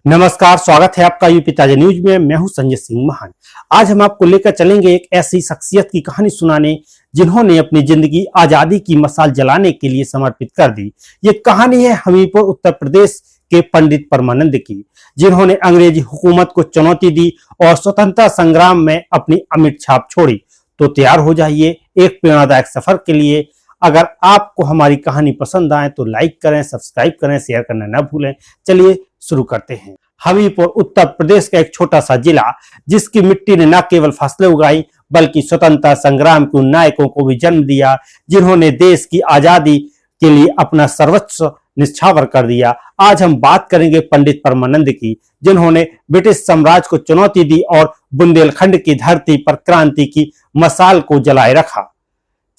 नमस्कार, स्वागत है आपका यूपी ताजा न्यूज में। मैं हूं संजय सिंह महान। आज हम आपको लेकर चलेंगे एक ऐसी शख्सियत की कहानी सुनाने जिन्होंने अपनी जिंदगी आजादी की मशाल जलाने के लिए समर्पित कर दी। ये कहानी है हमीरपुर उत्तर प्रदेश के पंडित परमानंद की, जिन्होंने अंग्रेजी हुकूमत को चुनौती दी और स्वतंत्रता संग्राम में अपनी अमिट छाप छोड़ी। तो तैयार हो जाइए एक प्रेरणादायक सफर के लिए। अगर आपको हमारी कहानी पसंद आए तो लाइक करें, सब्सक्राइब करें, शेयर करना न भूलें। चलिए शुरू करते हैं। हमीरपुर उत्तर प्रदेश का एक छोटा सा जिला, जिसकी मिट्टी ने न केवल फसलें उगाई बल्कि स्वतंत्रता संग्राम के उन नायकों को भी जन्म दिया जिन्होंने देश की आजादी के लिए अपना सर्वस्व निछावर कर दिया। आज हम बात करेंगे पंडित परमानंद की, जिन्होंने ब्रिटिश साम्राज्य को चुनौती दी और बुंदेलखंड की धरती पर क्रांति की मशाल को जलाए रखा।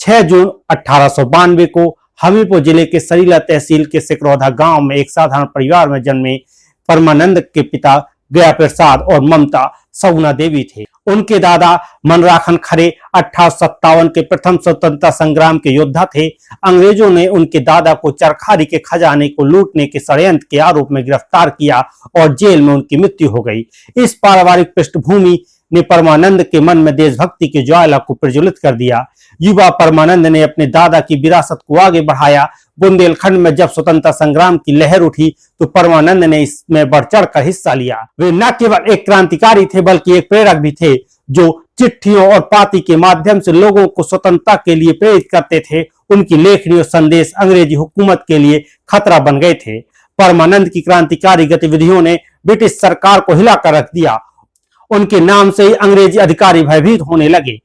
6 जून 1892 को हमीरपुर जिले के सरीला तहसील के सिकरौधा गांव में एक साधारण परिवार में जन्मे परमानंद के पिता गया प्रसाद और ममता सगुना देवी थे। उनके दादा मनराखन खरे 1857 के प्रथम स्वतंत्रता संग्राम के योद्धा थे। अंग्रेजों ने उनके दादा को चरखारी के खजाने को लूटने के षड्यंत्र के आरोप में गिरफ्तार किया और जेल में उनकी मृत्यु हो गई। इस पारिवारिक पृष्ठभूमि ने परमानंद के मन में देशभक्ति की ज्वाला को प्रज्वलित कर दिया। युवा परमानंद ने अपने दादा की विरासत को आगे बढ़ाया। बुंदेलखंड में जब स्वतंत्रता संग्राम की लहर उठी तो परमानंद ने इसमें बढ़ चढ़ कर हिस्सा लिया। वे न केवल एक क्रांतिकारी थे बल्कि एक प्रेरक भी थे, जो चिट्ठियों और पाती के माध्यम से लोगों को स्वतंत्रता के लिए प्रेरित करते थे। उनकी लेखनी और संदेश अंग्रेजी हुकूमत के लिए खतरा बन गए थे। परमानंद की क्रांतिकारी गतिविधियों ने ब्रिटिश सरकार को हिलाकर रख दिया। उनके नाम से ही अंग्रेजी अधिकारी भयभीत होने लगे।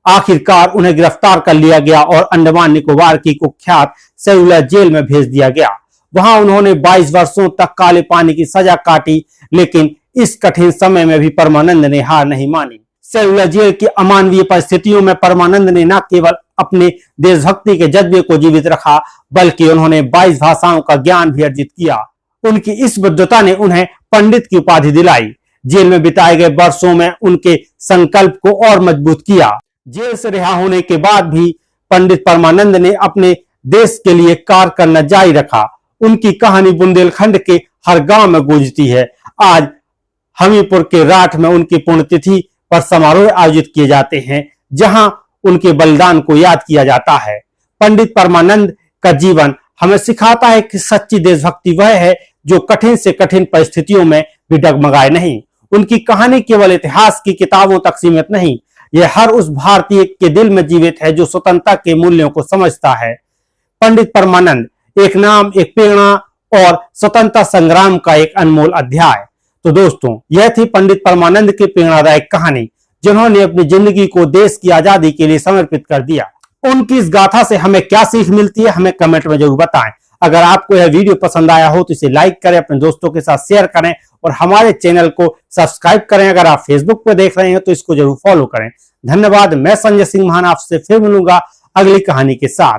आखिरकार उन्हें गिरफ्तार कर लिया गया और अंडमान निकोबार की कुख्यात सेलुलर जेल में भेज दिया गया। वहां उन्होंने 22 वर्षों तक काले पानी की सजा काटी, लेकिन इस कठिन समय में भी परमानंद ने हार नहीं मानी। सेलुलर जेल की अमानवीय परिस्थितियों में परमानंद ने न केवल अपने देशभक्ति के जज्बे को जीवित रखा बल्कि उन्होंने 22 भाषाओं का ज्ञान भी अर्जित किया। उनकी इस बद्धता ने उन्हें पंडित की उपाधि दिलाई। जेल में बिताए गए वर्षों में उनके संकल्प को और मजबूत किया। जेल से रिहा होने के बाद भी पंडित परमानंद ने अपने देश के लिए कार्य करना जारी रखा। उनकी कहानी बुंदेलखंड के हर गांव में गूंजती है। आज हमीरपुर के राठ में उनकी पुण्यतिथि पर समारोह आयोजित किए जाते हैं, जहां उनके बलिदान को याद किया जाता है। पंडित परमानंद का जीवन हमें सिखाता है कि सच्ची देशभक्ति वह है जो कठिन से कठिन परिस्थितियों में भी डगमगाए नहीं। उनकी कहानी केवल इतिहास की किताबों तक सीमित नहीं, यह हर उस भारतीय के दिल में जीवित है जो स्वतंत्रता के मूल्यों को समझता है। पंडित परमानंद एक नाम, एक प्रेरणा और स्वतंत्रता संग्राम का एक अनमोल अध्याय। तो दोस्तों, यह थी पंडित परमानंद की प्रेरणादायक कहानी, जिन्होंने अपनी जिंदगी को देश की आजादी के लिए समर्पित कर दिया। उनकी इस गाथा से हमें क्या सीख मिलती है, हमें कमेंट में जरूर बताएं। अगर आपको यह वीडियो पसंद आया हो तो इसे लाइक करें, अपने दोस्तों के साथ शेयर करें और हमारे चैनल को सब्सक्राइब करें। अगर आप फेसबुक पर देख रहे हैं तो इसको जरूर फॉलो करें। धन्यवाद। मैं संजय सिंह महान आपसे फिर मिलूंगा अगली कहानी के साथ।